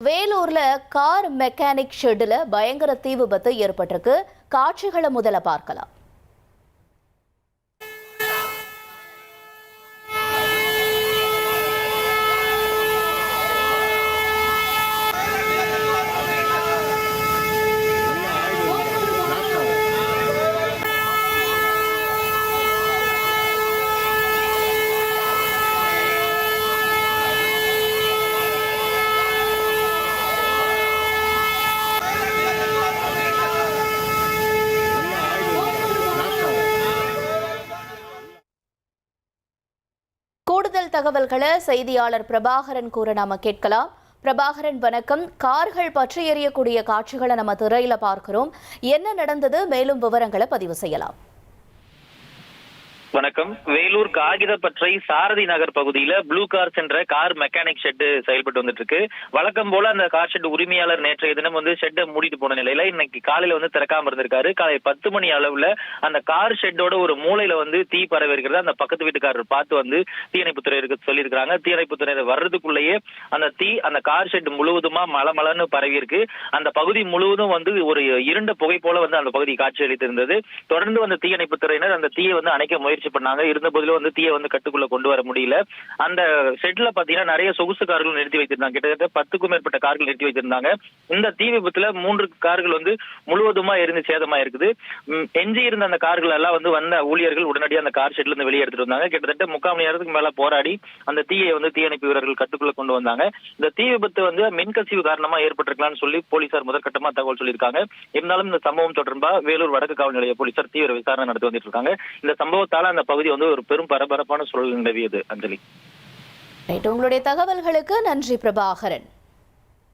வேலூர்ல car mechanic ஷெட்ல பயங்கர தீ விபத்து ஏற்பட்டிருக்கு. காட்சிகளை முதல்ல பார்க்கலாம். கூடுதல் தகவல்களை செய்தியாளர் பிரபாகரன் கூற நாம கேட்கலாம். பிரபாகரன் வணக்கம். கார்கள் பற்றி எரியக்கூடிய காட்சிகளை நம்ம திரையில பார்க்கிறோம். என்ன நடந்தது, மேலும் விவரங்களை பதிவு செய்யலாம். வணக்கம். வேலூர் காகிதப்பற்றை சாரதி நகர் பகுதியில ப்ளூ கார்ஸ் என்ற கார் மெக்கானிக் ஷெட் செயல்பட்டு வந்துட்டு இருக்கு. வழக்கம் போல அந்த கார் ஷெட் உரிமையாளர் நேற்றைய தினம் ஷெட்டை மூடிட்டு போன நிலையில இன்னைக்கு காலையில திறக்காம இருந்திருக்காரு. காலை 10 மணி அளவுல அந்த கார் ஷெட்டோட ஒரு மூலையில தீ பரவி இருக்கிறது. அந்த பக்கத்து வீட்டுக்காரர் பார்த்து தீயணைப்புத்துறையினருக்கு சொல்லியிருக்காங்க. தீயணைப்புத்துறையினர் வர்றதுக்குள்ளேயே அந்த தீ அந்த கார் ஷெட் முழுவதுமா மலமலன்னு பரவி இருக்கு. அந்த பகுதி முழுவதும் ஒரு இருண்ட புகை போல அந்த பகுதி காட்சி அளித்திருந்தது. தொடர்ந்து தீயணைப்புத்துறையினர் அந்த தீயை அணைக்க முயற்சி பண்ணாங்க. இருந்த போதிலும் தீயை கட்டுக்குள்ள கொண்டு வர முடியல. அந்த ஷெட்ல பாத்தீங்கன்னா நிறைய சொகுசு கார்கள் நிறுத்தி வைத்திருந்தாங்க. கிட்டத்தட்ட 10க்கும் மேற்பட்ட கார்கள் நிறுத்தி வைத்திருந்தாங்க. இந்த தீ விபத்துல 3 கார்கள் முழுவதுமா எரிந்து சேதமா இருக்குது. எஞ்சி இருந்த அந்த கார்கள் எல்லாம் வந்த ஊழியர்கள் உடனடியாக அந்த கார் ஷெட்ல இருந்து வெளியே எடுத்துட்டு வந்தாங்க. கிட்டத்தட்ட 3/4 மணி நேரத்துக்கு மேல போராடி அந்த தீயை தீயணைப்பு வீரர்கள் கட்டுக்குள்ள கொண்டு வந்தாங்க. இந்த தீ விபத்து மின்கசிவு காரணமா ஏற்பட்டிருக்கலாம்னு சொல்லி போலீசார் முதற்கட்டமா தகவல் சொல்லியிருக்காங்க. இருந்தாலும் இந்த சம்பவம் தொடர்பா வேலூர் வடக்கு காவல் நிலைய போலீசார் தீவிர விசாரணை நடத்தி வந்துட்டு இருக்காங்க. இந்த சம்பவத்தால அந்த பகுதி ஒரு பெரும் பரபரப்பான சூழல் நிலவியது. அஞ்சலி, உங்களுடைய தகவல்களுக்கு நன்றி பிரபாகரன்.